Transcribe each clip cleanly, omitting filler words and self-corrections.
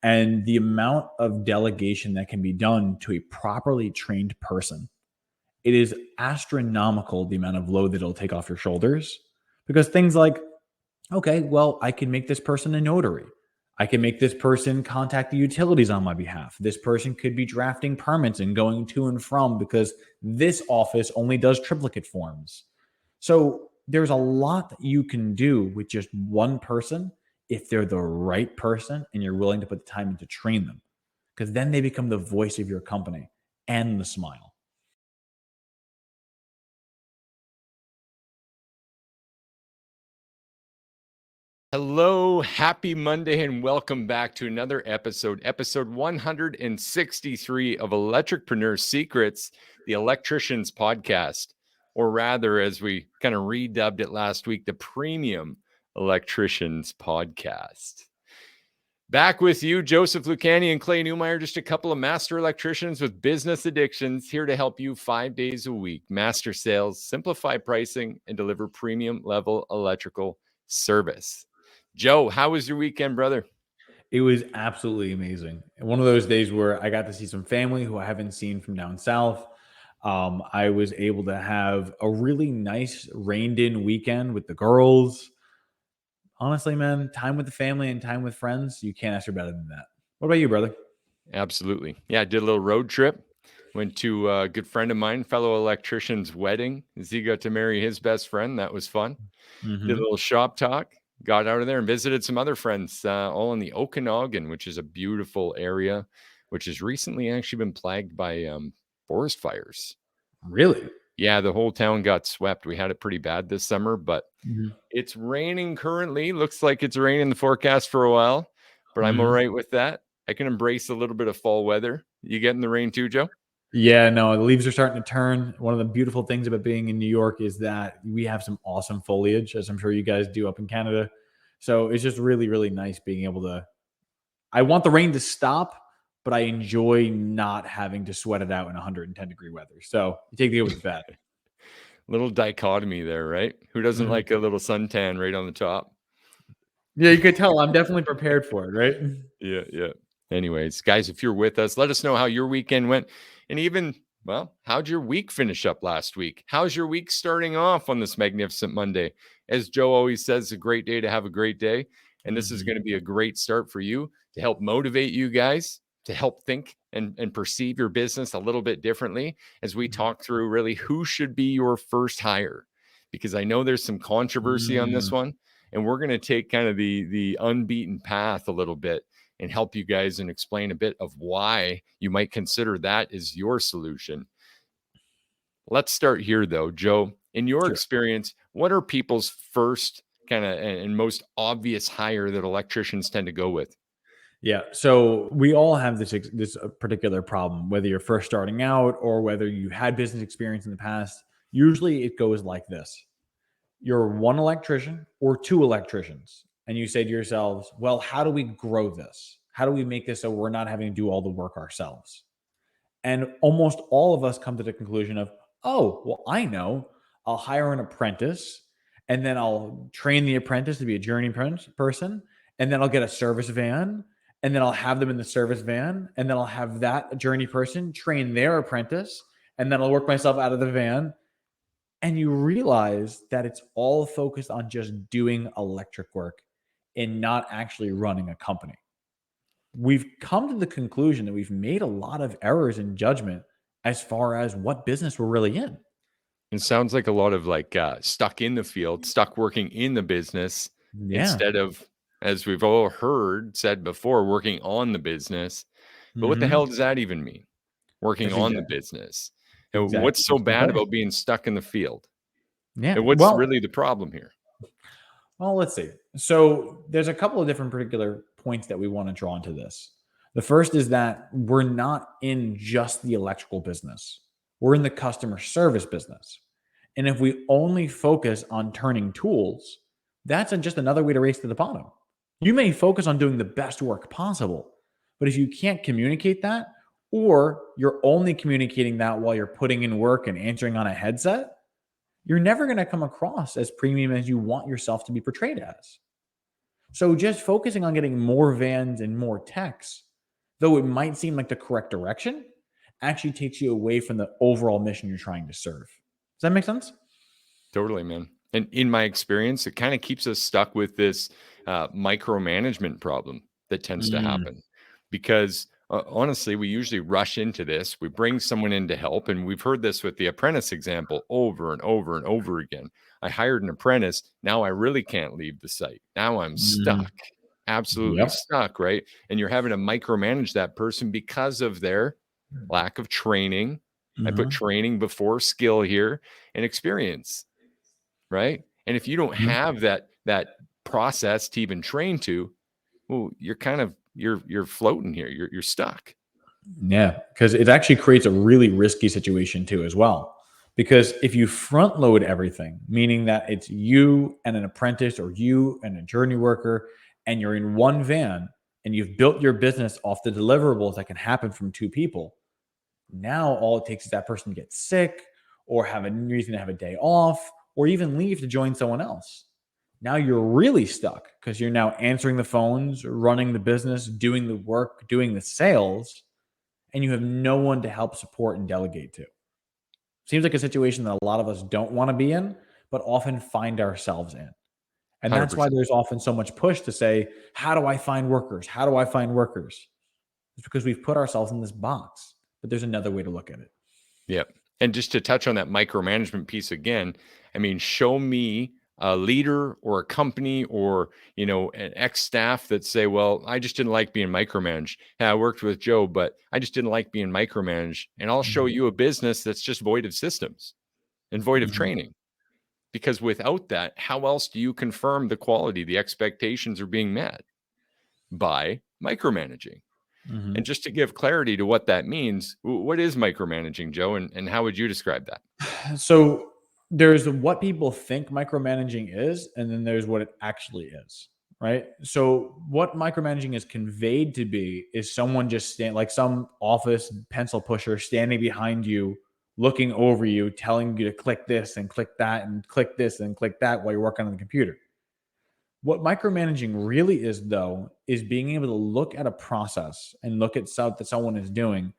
And the amount of delegation that can be done to a properly trained person, it is astronomical, the amount of load that it'll take off your shoulders. Because things like, okay, well, I can make this person a notary. I can make this person contact the utilities on my behalf. This person could be drafting permits and going to and from because this office only does triplicate forms. So there's a lot that you can do with just one person if they're the right person and you're willing to put the time in to train them, because then they become the voice of your company and the smile. Hello, happy Monday, and welcome back to another episode 163 of Electricpreneur Secrets, the Electrician's podcast, or rather, as we kind of redubbed it last week, the Premium Electrician's Podcast. Back with you, Joseph Lucanian and Clay Neumeyer, just a couple of master electricians with business addictions here to help you 5 days a week, master sales, simplify pricing, and deliver premium level electrical service. Joe, how was your weekend, brother? It was absolutely amazing. One of those days where I got to see some family who I haven't seen from down south. I was able to have a really nice rained-in weekend with the girls. Honestly, man, time with the family and time with friends, you can't ask for better than that. What about you, brother? Absolutely. Yeah, I did a little road trip. Went to a good friend of mine, fellow electrician's wedding, as he got to marry his best friend. That was fun. Did a little shop talk. Got out of there and visited some other friends, all in the Okanagan, which is a beautiful area, which has recently actually been plagued by forest fires. Really? Yeah, the whole town got swept. We had it pretty bad this summer, but it's raining currently. Looks like it's raining in the forecast for a while, but I'm all right with that. I can embrace a little bit of fall weather. You getting the rain too, Joe? Yeah, no, the leaves are starting to turn. One of the beautiful things about being in New York is that we have some awesome foliage, as I'm sure you guys do up in Canada. So it's just really, really nice being able to. I want the rain to stop, but I enjoy not having to sweat it out in 110-degree weather. So you take the good with the bad. Little dichotomy there, right? Who doesn't like a little suntan right on the top? Yeah, you could tell I'm definitely prepared for it, right? Yeah. Anyways, guys, if you're with us, let us know how your weekend went. And even, well, how'd your week finish up last week? How's your week starting off on this magnificent Monday? As Joe always says, a great day to have a great day. And this is going to be a great start for you to help motivate you guys to help think and perceive your business a little bit differently as we talk through really who should be your first hire. Because I know there's some controversy on this one. And we're going to take kind of the unbeaten path a little bit and help you guys and explain a bit of why you might consider that as your solution. Let's start here, though. Joe, in your experience, what are people's first kind of and most obvious hire that electricians tend to go with? Yeah, so we all have this particular problem, whether you're first starting out or whether you had business experience in the past. Usually it goes like this. You're one electrician or two electricians, and you say to yourselves, well, how do we grow this? How do we make this so we're not having to do all the work ourselves? And almost all of us come to the conclusion of, oh, well, I know. I'll hire an apprentice, and then I'll train the apprentice to be a journey person, and then I'll get a service van, and then I'll have them in the service van, and then I'll have that journey person train their apprentice, and then I'll work myself out of the van. And you realize that it's all focused on just doing electric work and not actually running a company. We've come to the conclusion that we've made a lot of errors in judgment as far as what business we're really in. It sounds like a lot of like stuck in the field, stuck working in the business instead of, as we've all heard said before, working on the business. But what the hell does that even mean? Working on the business. And what's so bad about being stuck in the field? Yeah. And what's really the problem here? Well, let's see. So there's a couple of different particular points that we want to draw into this. The first is that we're not in just the electrical business. We're in the customer service business. And if we only focus on turning tools, that's just another way to race to the bottom. You may focus on doing the best work possible, but if you can't communicate that, or you're only communicating that while you're putting in work and answering on a headset, you're never going to come across as premium as you want yourself to be portrayed as. So just focusing on getting more vans and more techs, though it might seem like the correct direction, actually takes you away from the overall mission you're trying to serve. Does that make sense? Totally, man. And in my experience, it kind of keeps us stuck with this micromanagement problem that tends to Mm, happen because honestly, we usually rush into this. We bring someone in to help. And we've heard this with the apprentice example over and over and over again. I hired an apprentice. Now I really can't leave the site. Now I'm mm, stuck, absolutely yep. stuck, right? And you're having to micromanage that person because of their lack of training. I put Hmm. training before skill here and experience, right? And if you don't have that process to even train to, well, you're kind of you're floating here. You're stuck. Yeah, because it actually creates a really risky situation too, as well. Because if you front load everything, meaning that it's you and an apprentice or you and a journey worker, and you're in one van and you've built your business off the deliverables that can happen from two people, now all it takes is that person to get sick or have a reason to have a day off or even leave to join someone else. Now you're really stuck because you're now answering the phones, running the business, doing the work, doing the sales, and you have no one to help support and delegate to. Seems like a situation that a lot of us don't want to be in, but often find ourselves in. And that's why 100%. there's often so much push to say, how do I find workers? How do I find workers? It's because we've put ourselves in this box, but there's another way to look at it. Yep. And just to touch on that micromanagement piece again, I mean, show me a leader or a company or, an ex staff that say, well, I just didn't like being micromanaged. Yeah, I worked with Joe, but I just didn't like being micromanaged. And I'll show Mhm, you a business that's just void of systems and void of mhm, training. Because without that, how else do you confirm the quality, the expectations are being met? By micromanaging. mhm. And just to give clarity to what that means, what is micromanaging, Joe? And how would you describe that? So there's what people think micromanaging is, and then there's what it actually is, right? So what micromanaging is conveyed to be is someone just stand like some office pencil pusher standing behind you, looking over you, telling you to click this and click that and click this and click that while you're working on the computer. What micromanaging really is, though, is being able to look at a process and look at stuff that someone is doing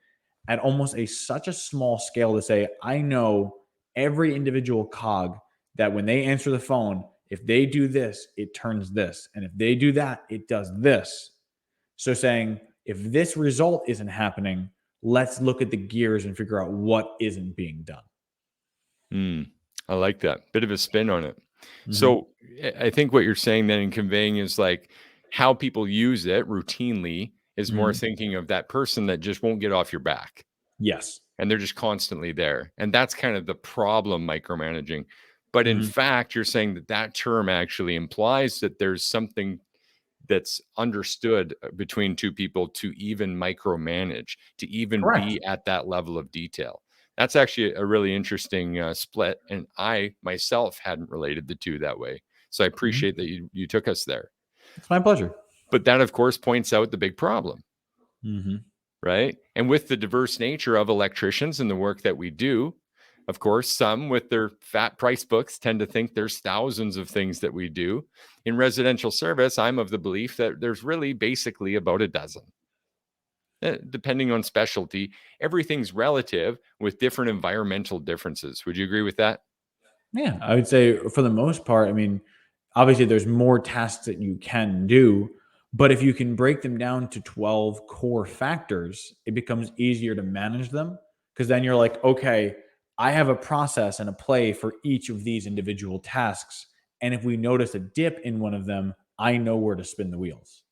at almost such a small scale to say, I know every individual cog that when they answer the phone, if they do this, it turns this. And if they do that, it does this. So saying, if this result isn't happening, let's look at the gears and figure out what isn't being done. Hmm. I like that. Bit of a spin on it. Hmm. So I think what you're saying then in conveying is like how people use it routinely is more Hmm. thinking of that person that just won't get off your back Yes. and they're just constantly there. And that's kind of the problem micromanaging. But in Hmm. fact, you're saying that that term actually implies that there's something that's understood between two people to even micromanage, to even Correct. be at that level of detail. That's actually a really interesting split. And I myself hadn't related the two that way. So I Mhm. appreciate that you took us there. It's my pleasure. But that, of course, points out the big problem, Hmm. right? And with the diverse nature of electricians and the work that we do, of course, some with their fat price books tend to think there's thousands of things that we do. In residential service, I'm of the belief that there's really basically about a dozen. Depending on specialty, everything's relative with different environmental differences. Would you agree with that? Yeah, I would say for the most part, I mean, obviously there's more tasks that you can do, but if you can break them down to 12 core factors, it becomes easier to manage them because then you're like, okay, I have a process and a play for each of these individual tasks. And if we notice a dip in one of them, I know where to spin the wheels.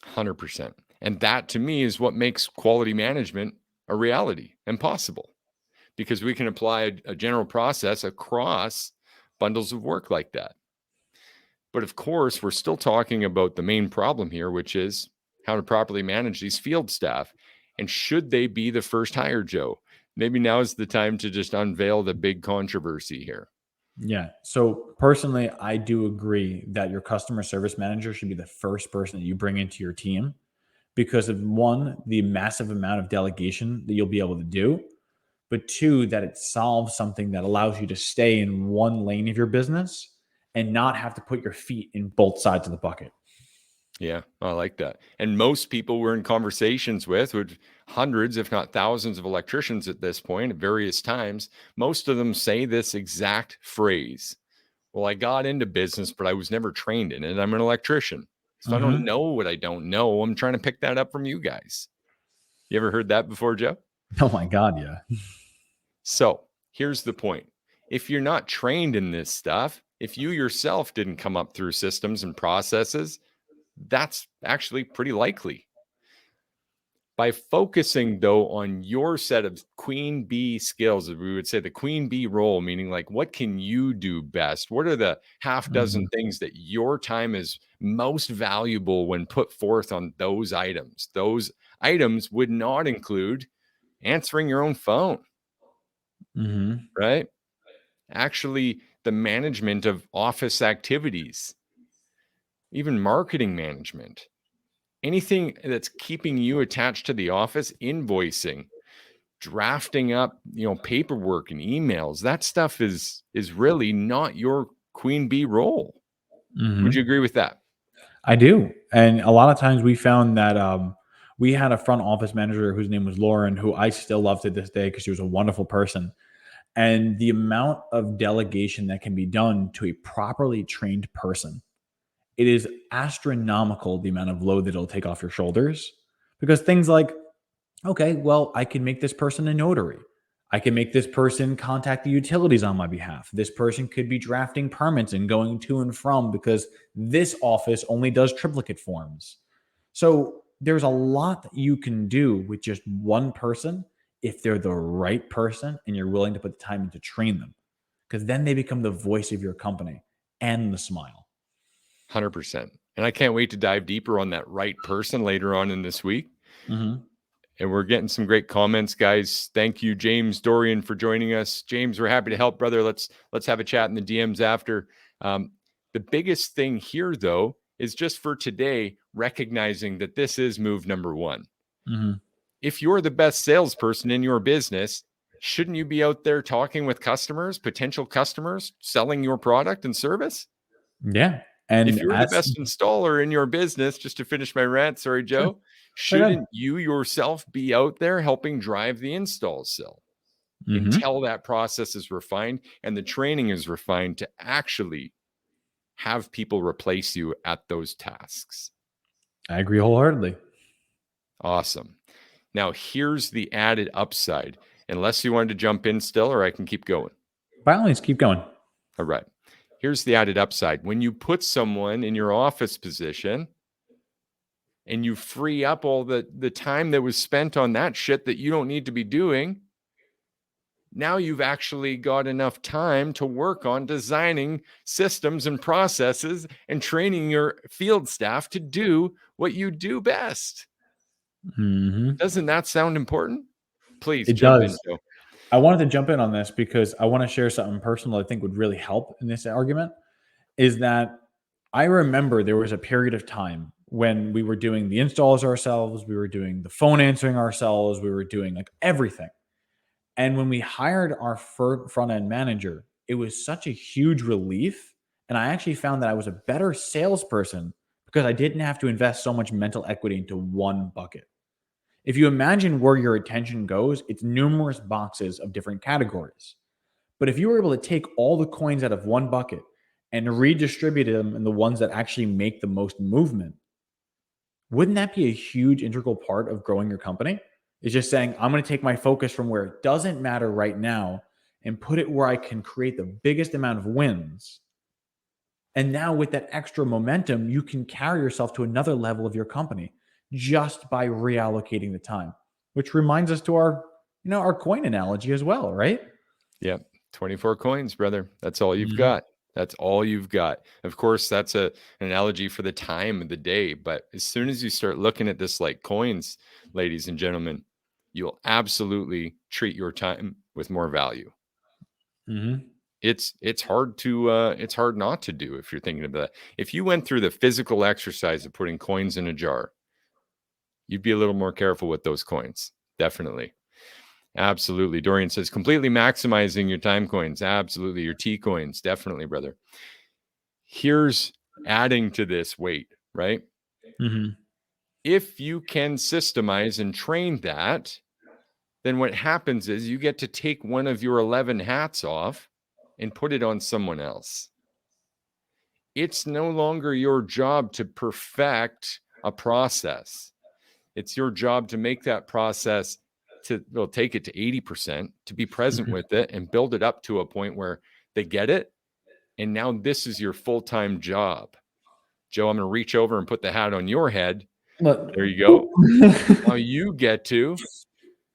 100%. And that to me is what makes quality management a reality and possible because we can apply a general process across bundles of work like that. But of course, we're still talking about the main problem here, which is how to properly manage these field staff. And should they be the first hire, Joe? Maybe now is the time to just unveil the big controversy here. Yeah. So personally, I do agree that your customer service manager should be the first person that you bring into your team because of one, the massive amount of delegation that you'll be able to do, but two, that it solves something that allows you to stay in one lane of your business and not have to put your feet in both sides of the bucket. Yeah, I like that. And most people we're in conversations with hundreds, if not thousands of electricians at this point at various times. Most of them say this exact phrase. Well, I got into business, but I was never trained in it. I'm an electrician. So I don't Mm-hmm. know what I don't know. I'm trying to pick that up from you guys. You ever heard that before, Joe? Oh my God, yeah. So here's the point. If you're not trained in this stuff, if you yourself didn't come up through systems and processes, that's actually pretty likely. By focusing, though, on your set of queen bee skills, we would say the queen bee role, meaning like, what can you do best? What are the half dozen Mhm. things that your time is most valuable when put forth on those items? Those items would not include answering your own phone, Mhm. right? Actually, the management of office activities, even marketing management, anything that's keeping you attached to the office, invoicing, drafting up, paperwork and emails. That stuff is really not your queen bee role. Would you Mhm. agree with that? I do, and a lot of times we found that we had a front office manager whose name was Lauren, who I still love to this day because she was a wonderful person. And the amount of delegation that can be done to a properly trained person, it is astronomical the amount of load that it'll take off your shoulders. Because things like, okay, well, I can make this person a notary. I can make this person contact the utilities on my behalf. This person could be drafting permits and going to and from because this office only does triplicate forms. So there's a lot that you can do with just one person if they're the right person and you're willing to put the time in to train them, because then they become the voice of your company and the smile. 100%. And I can't wait to dive deeper on that right person later on in this week. Hmm. And we're getting some great comments, guys. Thank you, James Dorian, for joining us. James, we're happy to help, brother. Let's have a chat in the DMs after. The biggest thing here, though, is just for today, recognizing that this is move number one. Hmm. If you're the best salesperson in your business, shouldn't you be out there talking with customers, potential customers, selling your product and service? Yeah. If And you're the as best installer in your business, just to finish my rant, sorry, sure, Joe, go ahead. shouldn't you yourself be out there helping drive the install still Hmm. until that process is refined and the training is refined to actually have people replace you at those tasks? I agree wholeheartedly. Awesome. Now, here's the added upside. Unless you wanted to jump in still, or I can keep going. By all means, keep going. All right. Here's the added upside. When you put someone in your office position and you free up all the time that was spent on that shit that you don't need to be doing, now you've actually got enough time to work on designing systems and processes and training your field staff to do what you do best. Hmm. Doesn't that sound important? Please It jump in, does. Joe. I wanted to jump in on this because I want to share something personal I think would really help in this argument. Is that I remember there was a period of time when we were doing the installs ourselves, we were doing the phone answering ourselves, we were doing like everything. And when we hired our front end manager, it was such a huge relief. And I actually found that I was a better salesperson because I didn't have to invest so much mental equity into one bucket. If you imagine where your attention goes, it's numerous boxes of different categories. But if you were able to take all the coins out of one bucket and redistribute them in the ones that actually make the most movement, wouldn't that be a huge integral part of growing your company? It's just saying, I'm going to take my focus from where it doesn't matter right now and put it where I can create the biggest amount of wins. And now with that extra momentum, you can carry yourself to another level of your company just by reallocating the time, which reminds us to our coin analogy as well, right? Yep. 24 coins, brother. That's all you've Mhm. got. That's all you've got. Of course, that's an analogy for the time of the day. But as soon as you start looking at this like coins, ladies and gentlemen, you'll absolutely treat your time with more value. Mhm. It's hard to it's hard not to do if you're thinking about that. If you went through the physical exercise of putting coins in a jar, you'd be a little more careful with those coins. Definitely. Absolutely. Dorian says completely maximizing your time coins. Absolutely. Your T coins. Definitely, brother. Here's adding to this weight, right? Mhm. If you can systemize and train that, then what happens is you get to take one of your 11 hats off and put it on someone else. It's no longer your job to perfect a process. It's your job to make that process take it to 80%, to be present Mhm. with it and build it up to a point where they get it. And now this is your full-time job. Joe, I'm going to reach over and put the hat on your head. Look. There you go. Now you get to,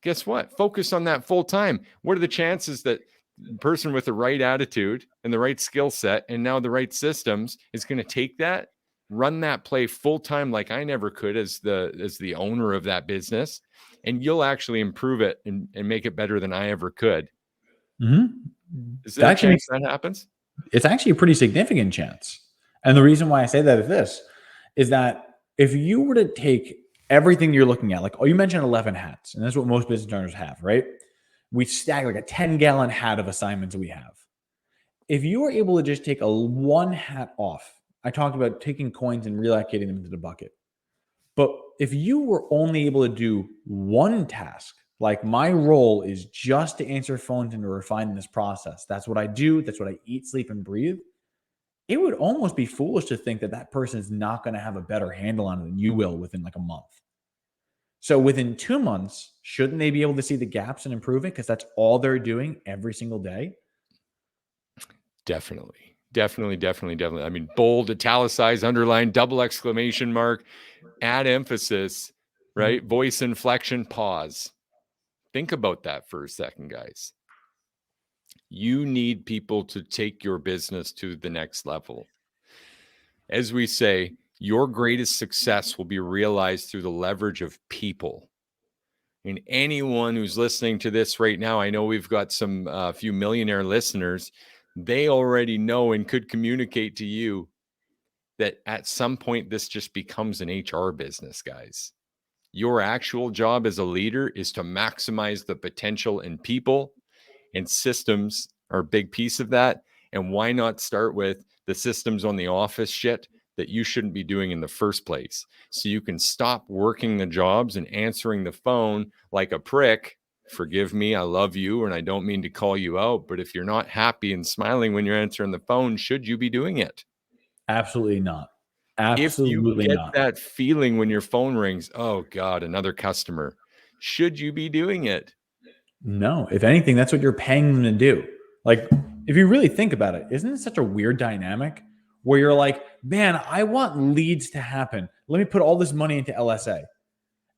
guess what? Focus on that full time. What are the chances that the person with the right attitude and the right skill set and now the right systems is going to take that, run that play full time like I never could as the owner of that business, and you'll actually improve it and make it better than I ever could. Mhm. Is That there a actually chance makes that happens? it's actually a pretty significant chance. And the reason why I say that is that if you were to take everything you're looking at, like, oh, you mentioned 11 hats, and that's what most business owners have, right? We stack like a 10-gallon hat of assignments we have. If you were able to just take a one hat off, I talked about taking coins and relocating them into the bucket. But if you were only able to do one task, like my role is just to answer phones and to refine this process, that's what I do, that's what I eat, sleep, and breathe. It would almost be foolish to think that that person is not going to have a better handle on it than you will within like a month. So within 2 months, shouldn't they be able to see the gaps and improve it because that's all they're doing every single day? Definitely. Definitely, definitely, definitely. I mean, bold, italicized, underline, double exclamation mark, add emphasis, right? Mhm. Voice inflection, pause. Think about that for a second, guys. You need people to take your business to the next level. As we say, your greatest success will be realized through the leverage of people. And anyone who's listening to this right now, I know we've got some few millionaire listeners. They already know and could communicate to you that at some point this just becomes an HR business, guys. Your actual job as a leader is to maximize the potential in people, and systems are a big piece of that. And why not start with the systems on the office shit that you shouldn't be doing in the first place? So you can stop working the jobs and answering the phone like a prick. Forgive me, I love you, and I don't mean to call you out, but if you're not happy and smiling when you're answering the phone, should you be doing it? Absolutely not. If you Absolutely get not. that feeling when your phone rings, oh God, another customer, should you be doing it? No. If anything, that's what you're paying them to do. Like, if you really think about it, isn't it such a weird dynamic where you're like, man, I want leads to happen. Let me put all this money into LSA.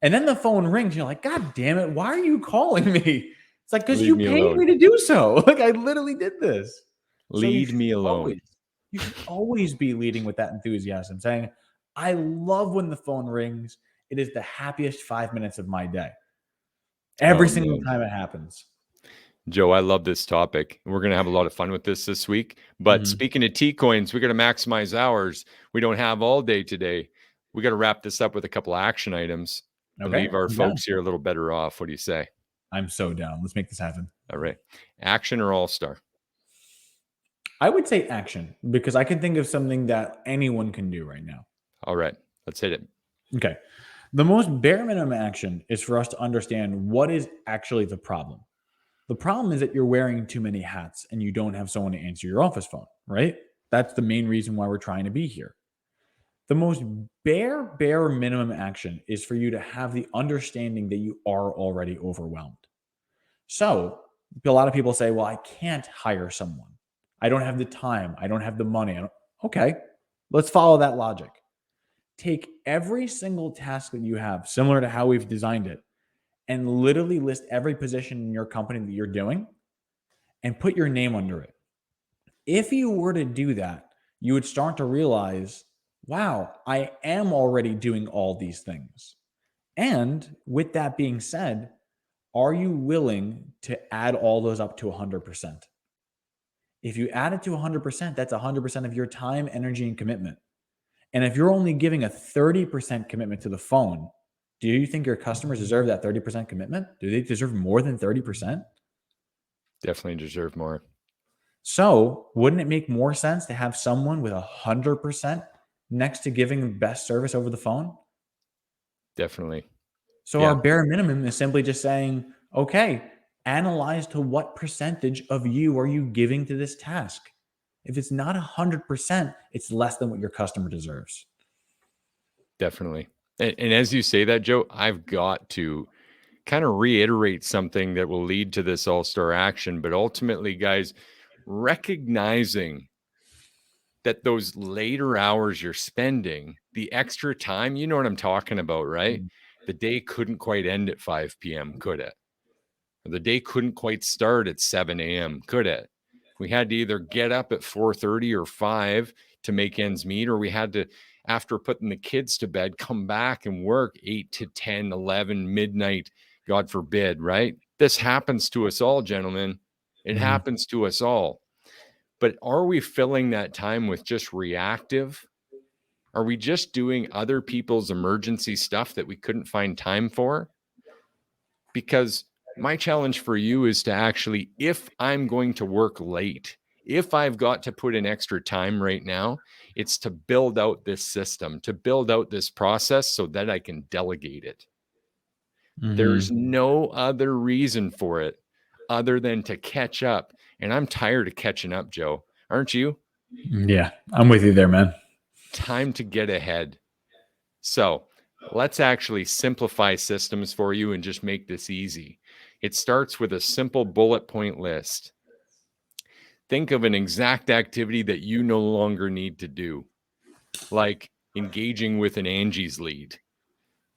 And then the phone rings. And you're like, God damn it. Why are you calling me? It's like, because Leave you me paid alone. me to do so. Like, I literally did this. So Leave me alone. you should always be leading with that enthusiasm, saying, I love when the phone rings. It is the happiest 5 minutes of my day. Every Oh single man. time it happens. Joe, I love this topic. We're going to have a lot of fun with this week. But Mhm. speaking of T coins, we got to maximize ours. We don't have all day today. We got to wrap this up with a couple of action items and Okay. leave our I'm down. folks here a little better off. What do you say? I'm so down. Let's make this happen. All right. Action or all star? I would say action because I can think of something that anyone can do right now. All right. Let's hit it. Okay. The most bare minimum action is for us to understand what is actually the problem. The problem is that you're wearing too many hats and you don't have someone to answer your office phone, right? That's the main reason why we're trying to be here. The most bare minimum action is for you to have the understanding that you are already overwhelmed. So, a lot of people say, well, I can't hire someone. I don't have the time. I don't have the money. Okay, let's follow that logic. Take every single task that you have, similar to how we've designed it, and literally list every position in your company that you're doing and put your name under it. If you were to do that, you would start to realize, wow, I am already doing all these things. And with that being said, are you willing to add all those up to 100%? If you add it to 100%, that's 100% of your time, energy, and commitment. And if you're only giving a 30% commitment to the phone, do you think your customers deserve that 30% commitment? Do they deserve more than 30%? Definitely deserve more. So, wouldn't it make more sense to have someone with 100% next to giving the best service over the phone. Definitely. So our bare minimum is simply just saying, okay, analyze to what percentage of you are you giving to this task. If it's not 100%, it's less than what your customer deserves. Definitely. And as you say that, Joe, I've got to kind of reiterate something that will lead to this all-star action. But ultimately, guys, recognizing that those later hours you're spending, the extra time, you know what I'm talking about, right? The day couldn't quite end at 5 p.m., could it? Or the day couldn't quite start at 7 a.m., could it? We had to either get up at 4:30 or 5 to make ends meet, or we had to, after putting the kids to bed, come back and work 8 to 10, 11, midnight, God forbid, right? This happens to us all, gentlemen. It happens to us all. But are we filling that time with just reactive? Are we just doing other people's emergency stuff that we couldn't find time for? Because my challenge for you is to actually, if I'm going to work late, if I've got to put in extra time right now, it's to build out this system, to build out this process so that I can delegate it. There's no other reason for it other than to catch up. And I'm tired of catching up, Joe. Aren't you? Yeah, I'm with you there, man. Time to get ahead. So let's actually simplify systems for you and just make this easy. It starts with a simple bullet point list. Think of an exact activity that you no longer need to do, like engaging with an Angie's lead.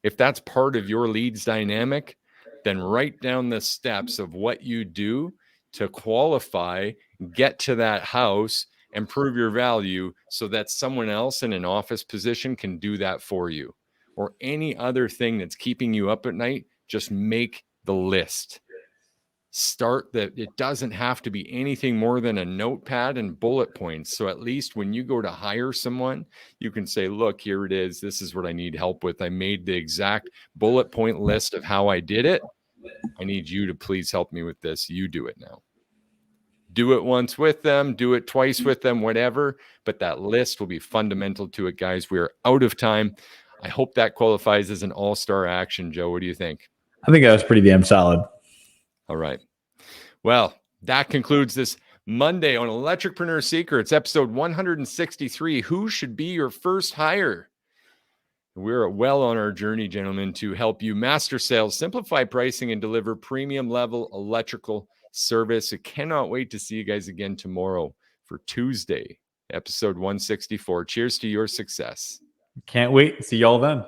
If that's part of your leads dynamic, then write down the steps of what you do to qualify, get to that house, and prove your value so that someone else in an office position can do that for you. Or any other thing that's keeping you up at night, just make the list. Start that. It doesn't have to be anything more than a notepad and bullet points. So at least when you go to hire someone, you can say, look, here it is. This is what I need help with. I made the exact bullet point list of how I did it. I need you to please help me with this. You do it now. Do it once with them, do it twice with them, whatever. But that list will be fundamental to it, guys. We are out of time. I hope that qualifies as an all-star action, Joe. What do you think? I think that was pretty damn solid. All right. Well, that concludes this Monday on Electricpreneur Secrets, episode 163. Who should be your first hire? We're well on our journey, gentlemen, to help you master sales, simplify pricing, and deliver premium level electrical service. I cannot wait to see you guys again tomorrow for Tuesday, episode 164. Cheers to your success. Can't wait. See y'all then.